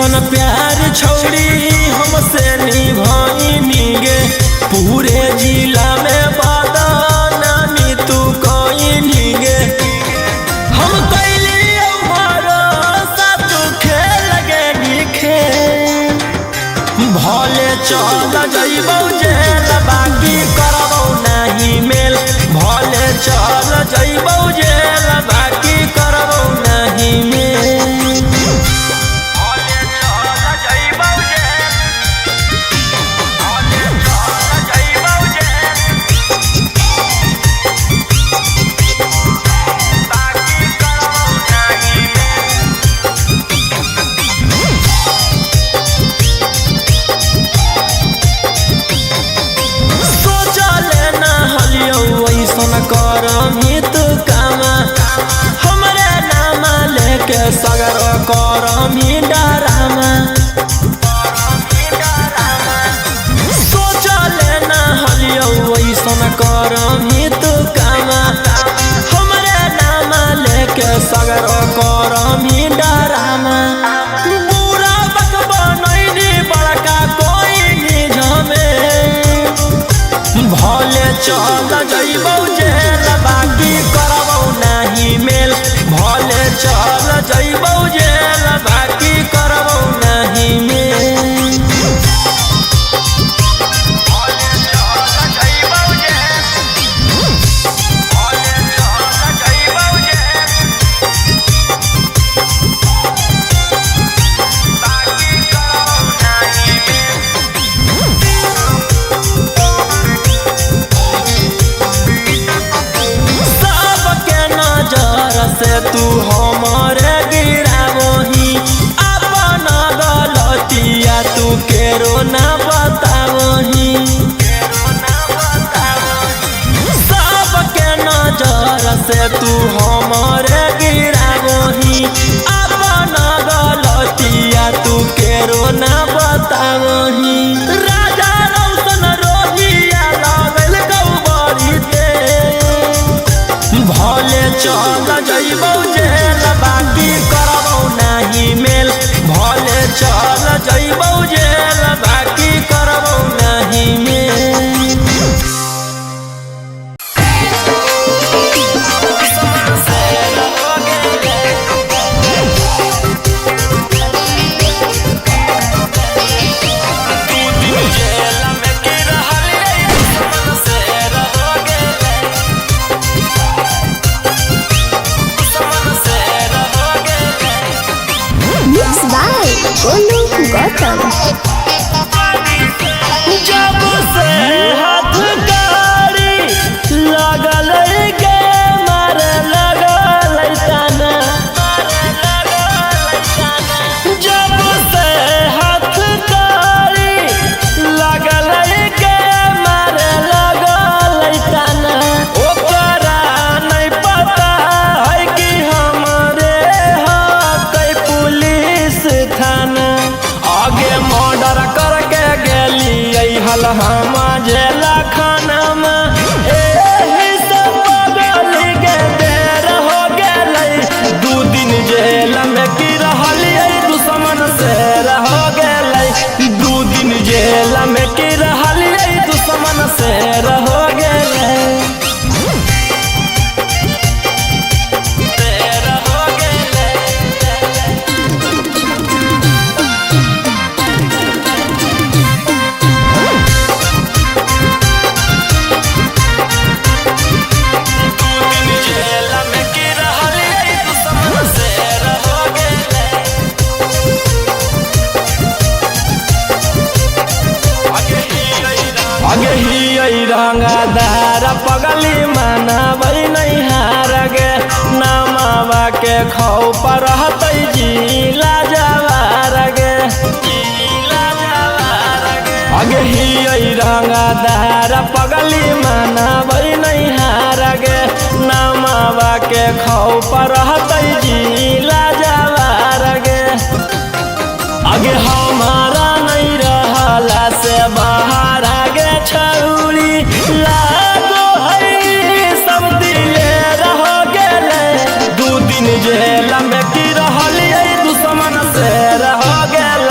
ऐसन प्यार छोड़ी हमसे निभाई गे, पूरे जिला में बदनामी तू कोई गे। हम कैली भरोसा तू खेल गे खेल, भले चल जइबौ जेल बाकी करबौ नहीं मेल, भले चल जइबौ जेल बाकी करबौ नहीं मेल। करमी तू कामा हमरे नामा लेके सगर करमी डरामा, सोचले ना हलियो ऐसन करमी तू कामा हमरे नामा लेके सगर करमी डरामा। बुरा बक बनैनी बड़का कोई निझमे, भले चल जइबौ जेल बाकी करबौ नहीं मेल, भले चल जइबौ जेल बाकी करबौ नहीं मेल। से तू हमारे गिरावही अपन गलतिया तू केरो ना बतावही, सबके नजर से तू हमारे गिरावही अपन गलतिया तू केरो ना बतावही। राजा रौशन रोहिया लागल गौबरी ते, भले चल जइबौ जेल बाकी करबौ नहीं मेल, भले चल जइबौ जेल बाकी करबौ नहीं मेल। गोलू गौतम जब से हाथ गाड़ी लगल गे मारे लगल ताना, जब से हाथ गाड़ी लगल गे मारे लगल ताना। ओकरा नहीं पता है कि हमरे हकै पुलिस थाना, आगे मर्डर करके गेली हल हम जेला खाना में। एही से बगल के देर हो गेलै, 2 दिन जेल में की रहलियै दुश्मन से रह गेलै, 2 दिन जेल में की रहलियै दुश्मन से रह गेलै। रंगदार पगली मानबै नहीं हार गे, नामावा के खौफ रहतै जिला जवार गे। आगे ही रंगदार पगली मानबै नहीं हार गे, नामावा के खौफ रहतै जिला जवार गे। आगे हमारा नहीं रहला से बाहर आगे छौरी लागो है सब दिले रह गेले, 2 दिन जेल में की रहलियै दुश्मन से रह गेल।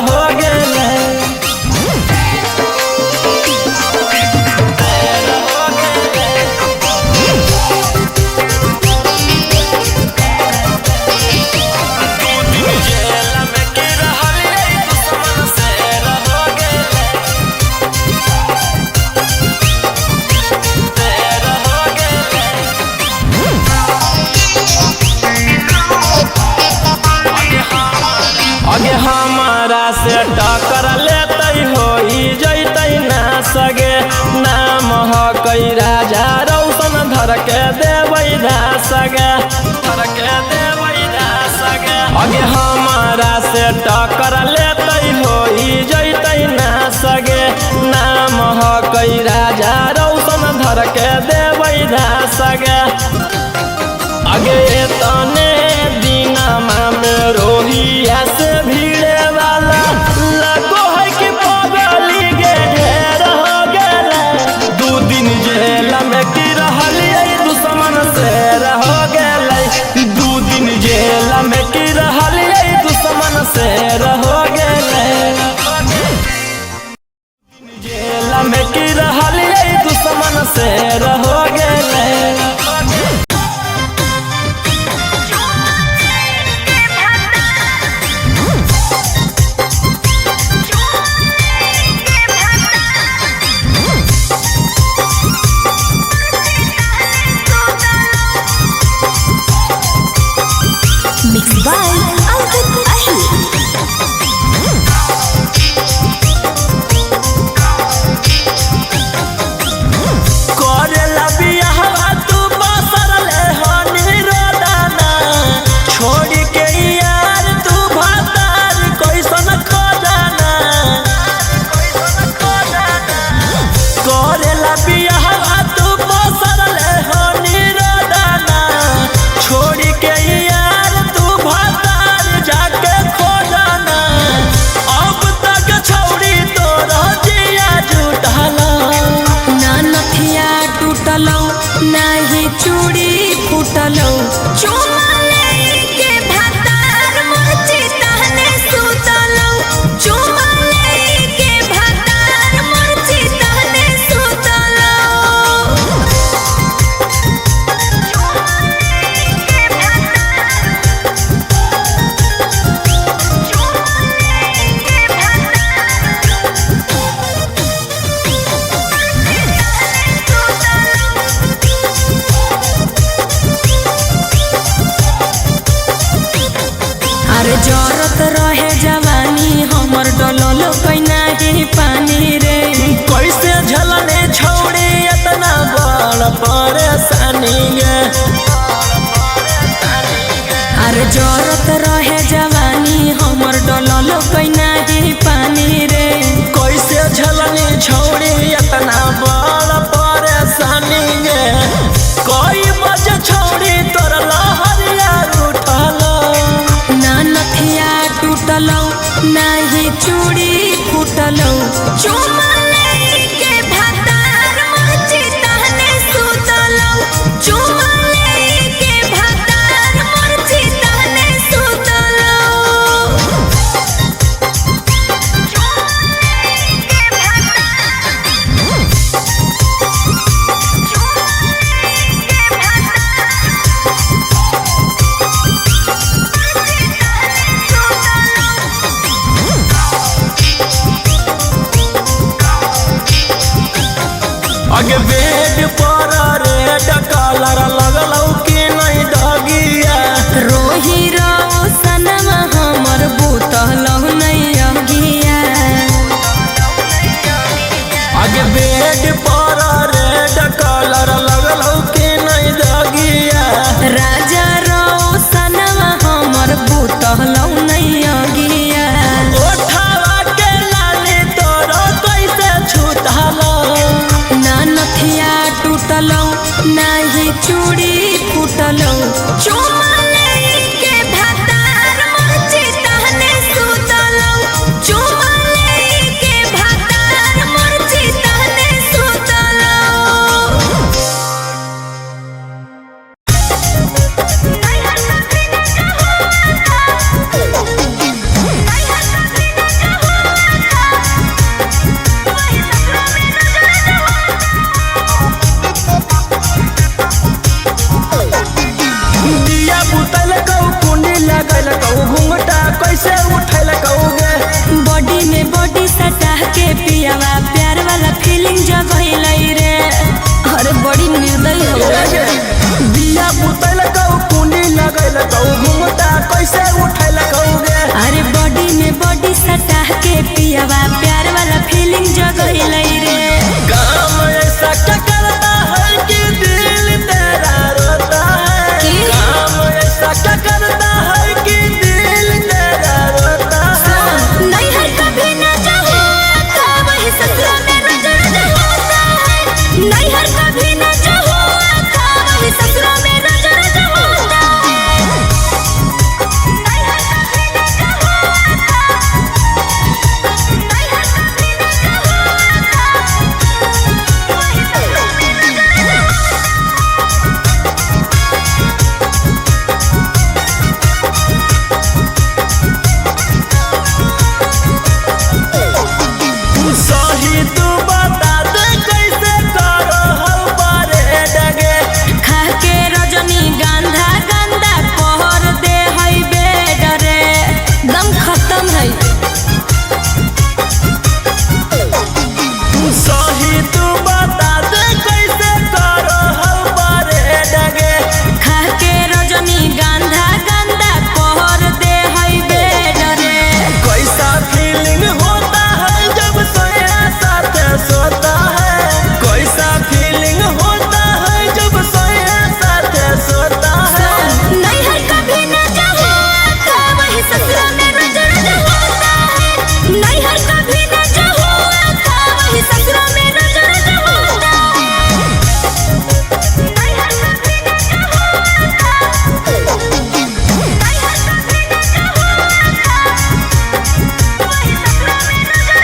हो गेले आगे हमारा से टक्कर लेते हो जैते ना सगे नाम हो कई राजा रौशन धर के देवै सगे आगे हमारा से टक्कर लेते हो जैते ना सगे नाम हो कई राजा रौशन धर के देवै सगे आगे तने दीनामा में रोहिया से भीड़े वाला लगो है कि पगली के ढेर हो गेले 2 दिन जेल में की रहलिए दुश्मन से हो गेले 2 दिन जेल में की रहलिए दुश्मन से हो गेले जेल में की रहलिए दुश्मन से हो गेले Mixed by Alvin Ahi. करेला बियाह तू बसरले हनी रोदाना छोड़ के यार तू भातार कैसन खोजाना करेला बियाह तू बसरले हनी रोदाना छोड़ के यार तू भातार जाके खोजाना अब तक छौड़ी तोरा जिया जुटाला ना नथिया टूटलौ नाही चूड़ी फूटलौ चुमा लेके भातार मोची तहने सुतलौ चुमा लेके भातार मोची तहने सुतलौ अरे जरत रहे जवानी हमर डलल कैना ही पानी रे कैसे झलने छौड़ी इतना बड़ परेशानी गे अरे जरत रहे जवानी हमर डलल कैना ही पानी रे कैसे झलने छौड़ी इतना बड़ परेशानी गे कोई बजे छौड़ी तोर लहरिया उठला ना नथिया टूटलौ नाही चूड़ी फूटलौ चुमा लेके भातार मोची तहने सुतलौ चुमा लेके भातार मोची तहने सुतलौ के पियावा प्यार वाला फीलिंग जगइलै रे। काम ऐसा क्या करता है कि दिल तेरा रोता है, काम ऐसा क्या करता है कि दिल तेरा रोता है। नैहर कभी न जाओ था वही ससुरा में नजर होता है। नैहर कभी न जाओ था वही ससुरा में नजर होता है। नैहर कभी न जाओ था, नैहर कभी न जाओ था वही ससुरा में नजर सही तू बता दे कैसे करो हम बारे डगे। खा के रजनी गंधा गंदा कहर दे हई बेड रे। दम खत्म है। सही तू बता दे कैसे करो हम बारे डगे। खा के रजनी गंधा गंदा कहर दे हई बेड रे। कैसा फीलिंग होता है जब सोया साथ सोता है, कैसा फीलिंग होता है जब सोया साथ सोता है। नैहर कभी न जाओ था वही ससुरा में नजर होता है। नैहर कभी न जाओ था वही ससुरा में नजर होता है। नैहर कभी न जाओ था, नैहर कभी न जाओ था वही ससुरा में नजर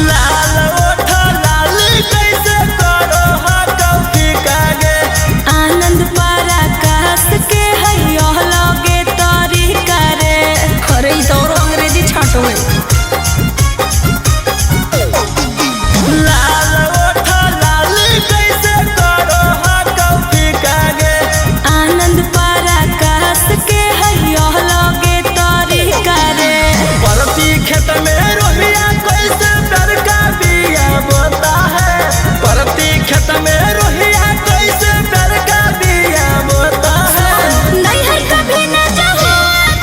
लाल ओठ लाल कैसे करो हाँ कौफी कागे। आनंद पराकाश के हइयो लगे तरीका रे। अरे ई तो और अंग्रेजी छाटो है। लाल ओठ लाल कैसे करो हाँ कौफी कागे। आनंद पराकाश के हइयो लगे तरीका रे। परती खेत में रोहिया कैसे प्यार का बिया बोता है, परती खेत में रोहिया कैसे प्यार का बिया बोता है। नैहर कभी न जाओ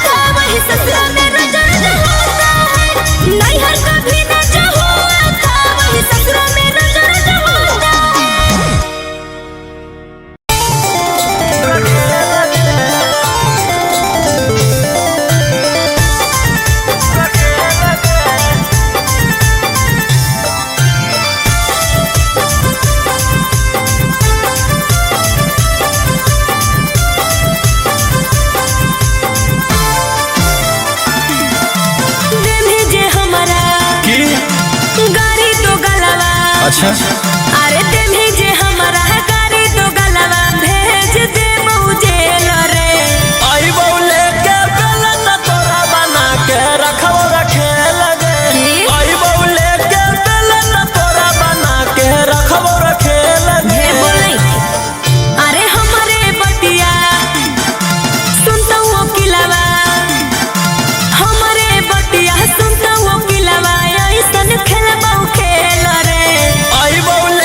था वही ससुरा में नजर होता है। नैहर कभी न जाओ था वही ससुरा में नजर होता है। देवी जे हमारा की गाड़ी तो गलवा। अच्छा अरे देवी जे हमारा गाड़ी तो गलवा भेज दे जेल रे। आई बौले के बेलन तोरा बना के रखो रखे लगे। की? आई बौले के बेलन तोरा बना के रखो रखे लगे। ढेर बोलै। अरे हमारे बतिया सुनता वो किलावा, हमारे बतिया सुनता वो किलावा। ऐसन खेलबा खेल रे। आई बौले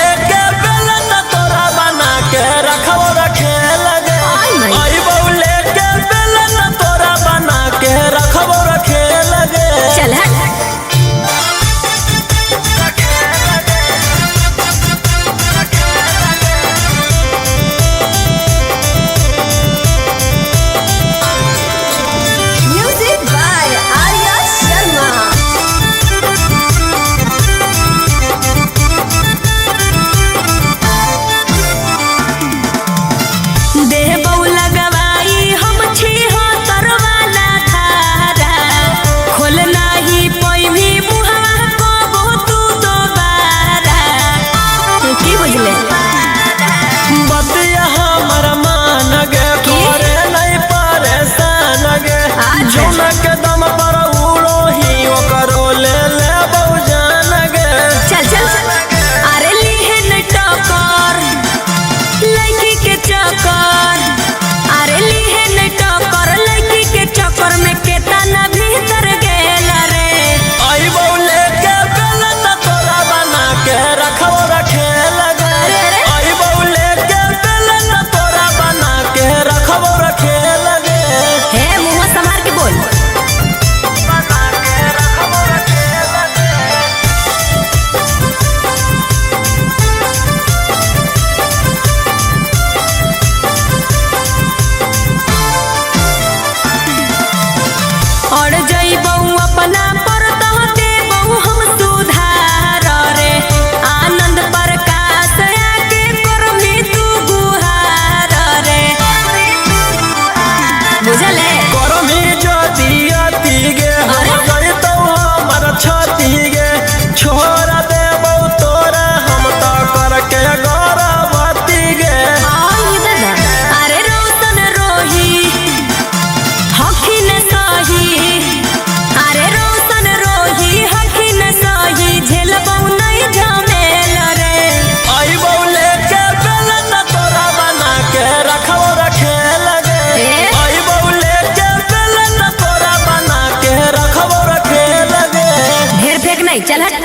बुझल है करमी जदी अति गे अरे? जैतौ हमर छती गे छोड़ देबौ तोरा हम तो करके गौरवती गे आई दादा अरे रोशन रोही हखिन सही अरे रोशन रोही हखिन सही झेलबौ नहीं झमेल रे अइबौ लेके बेलन तोरा बना के रखौ रखे लगे ए? अइबौ लेके बेलन तोरा बना के रखौ रखे लगे ढेर फेंक नहीं चल हट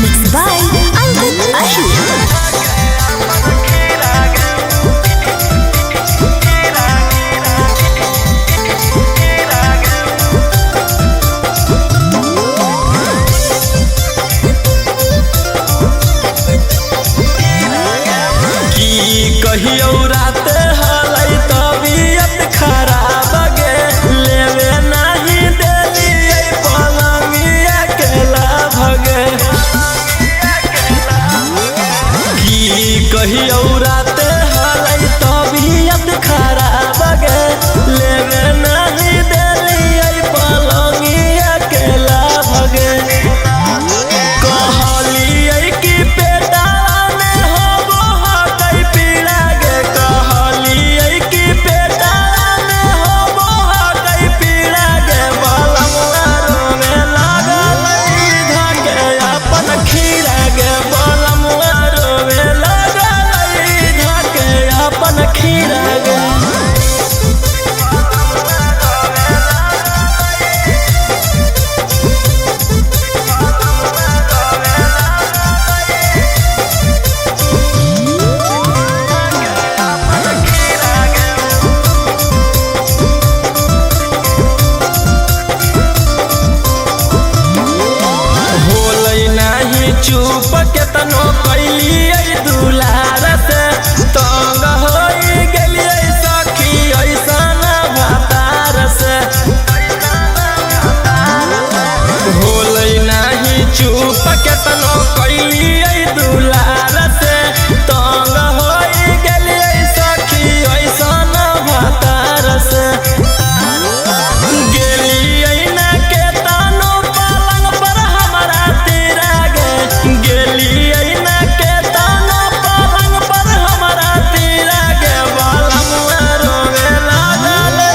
Mixed by Ankit Ahir. की कहियो रात हलै तबियत खराब गे लेवे नाही देलियै पलंगिया के लाभ गे की कहियो रात हलै तबियत खराब गे लेवे नाही देलियै पलंगिया के लाभ गे कहलियै कि पेटा में होबो हकै पीड़ा गे कहलियै कि पेटा में होबो हकै पीड़ा गे बलमुआ रोवे लागलै धके अपन खीरा गे बलमुआ रोवे लागलै धके अपन खीरा गे होलै नाही चुप केतनो कैलियै दुलार से तंग होई गेलियै सखी ऐसन भातार से होलै नाही चुप केतनो कैलियै दुलार से तंग होई गेलियै सखी ऐसन भातार से गेलियै ना केतनो पलंग पर हमरा तेरा गे गेलियै ना केतनो पलंग पर हमरा तेरा गे बलमुआ रोवे लागलै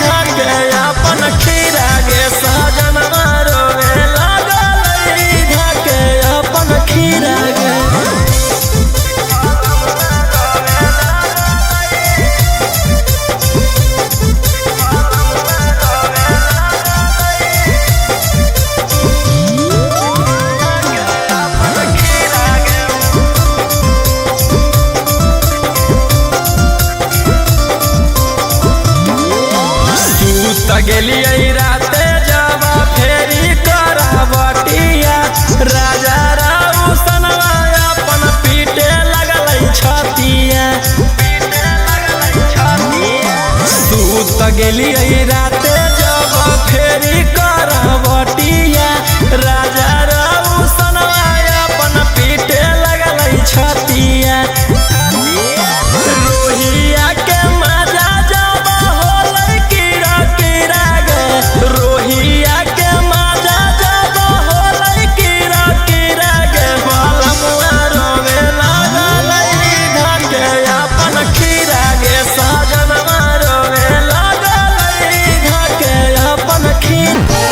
धके अपन खीरा गे सजनवा रोवे लागलै धके अपन खीरा गे सूत गेलियै राते जावा फेरी करावटिया राजा राउसनवा अपन पीटे लगलै छतिया सूत गेलियै राते जावा फेरी करावटिया राजा राउसनवा अपन पीटे लगलै छतिया रोहिया के मजा जब होलै कीड़ा कीड़ा गे रोहिया के मजा जब होलै कीड़ा कीड़ा गे बलमुआ रोवे लागलै धके अपन खीरा गे सजनवा रोवे लागलै धके अपन खीरा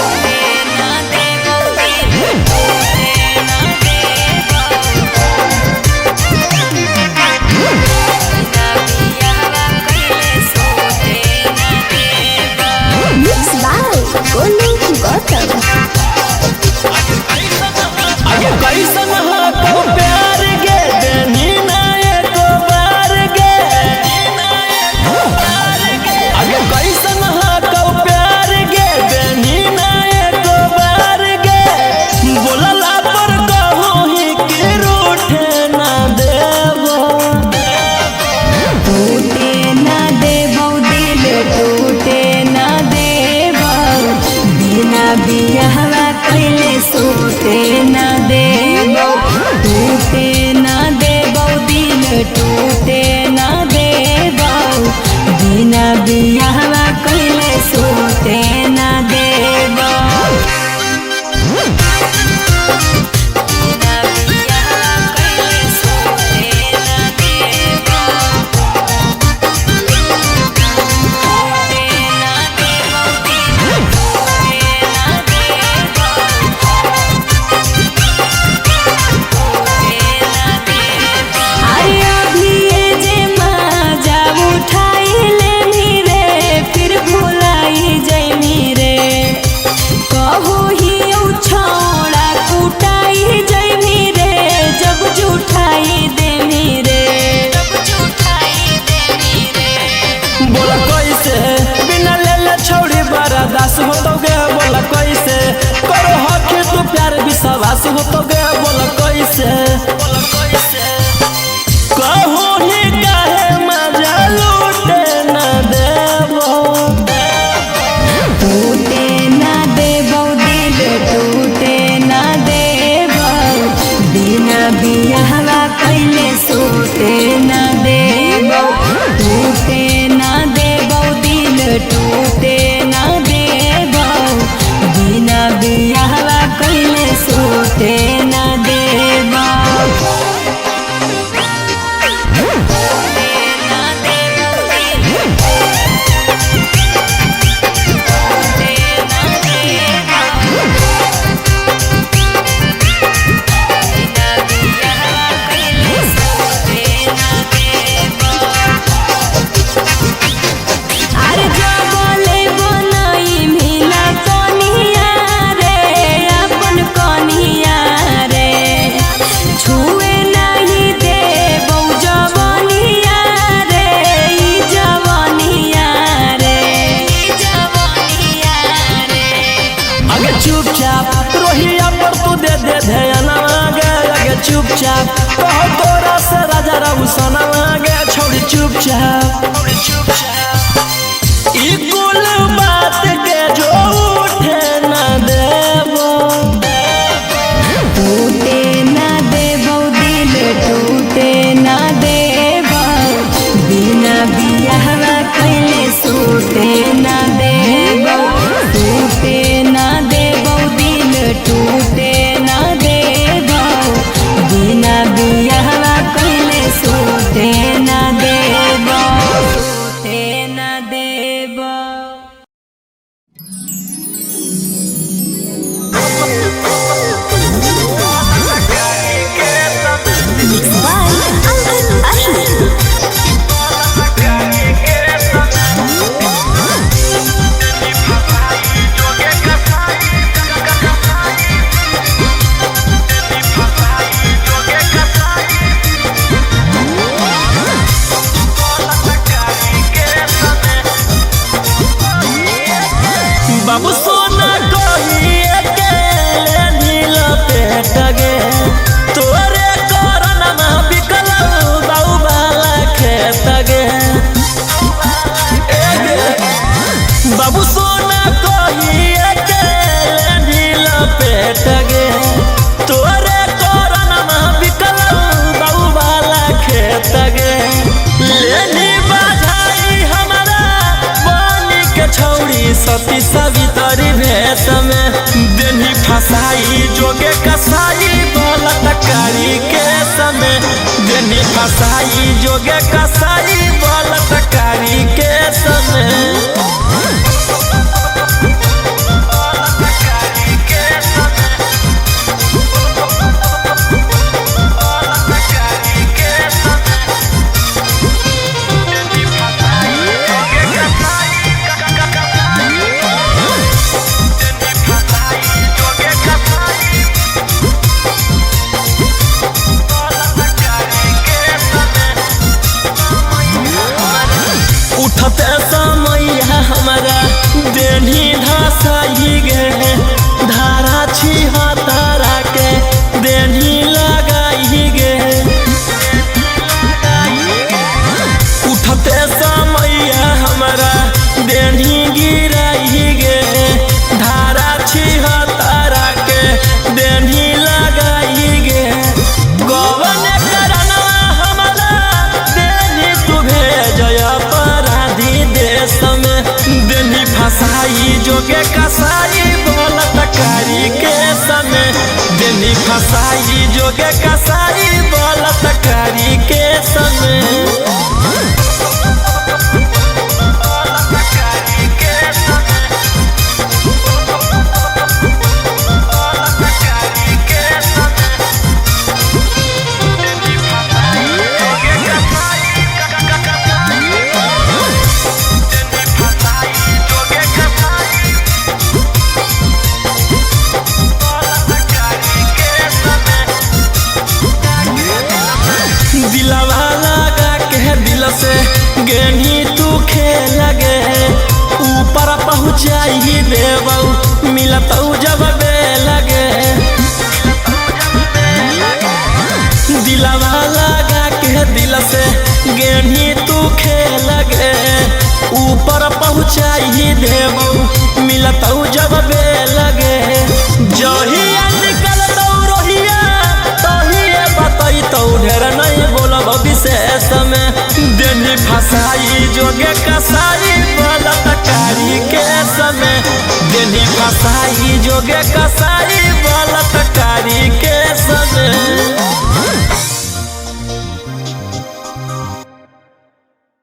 चुपचाप कहो तोरा से राजा रौशन लागे छोड़ी चुपचाप ई कुल बात के जो उठे न देबो टूटे ना देबो दिल टूटे ना देबो बिना बियाहवा कइले सूते ना देबो टूटे ना देबो दिल टूटे ना देबो बिना बियाहवा कइले सूते ना देबो सूते ना देबो। Mixed by Ankit Ashur. बाबू सोना कहिए के नील पेट गे तोरे करनमा बिकल बाऊ बाला खेत गे बाबू सोना कहिए के नील पेट गे तोरे करनमा बिकल बाऊ बाला खेत गे लेनी बाधाई हमारा बनी के छौड़ी सती सवितरी भेष में देनी फसाई जोगे कसाई बलात्कारी के समय देनी फसाई जोगे कसाई बलात्कारी के समय उठते समय हमारा देनी धसाई गे धारा छिहत्तरा के देनी लगाई गे उठते समय हमारा देनी गिराई गे धारा छिहत्तरा के देनी लगाई गे गवन करना हमारा देनी तू भेजया देश में देनी फसाई जोगे कसाई बलात्कारी के समय देनी फसाई जोगे कसाई बलात्कारी के समय दिलवा लगा के दिल से गेनी तू खेल गे ऊपर पहुँचाई देबऊ मिलतऊ जब लगे दिलवा लगा के दिल से गेनी तू खेल गे ऊपर पहुँचाई देबऊ मिलतऊ जब लगे जहिया निकल दौ रोहिया तहिए बतई तो ढेर नहीं बोलब विशेष में देनी फसाई जोगे कसाई बलात्कारी के समय देनी फसाई जोगे कसाई बलात्कारी के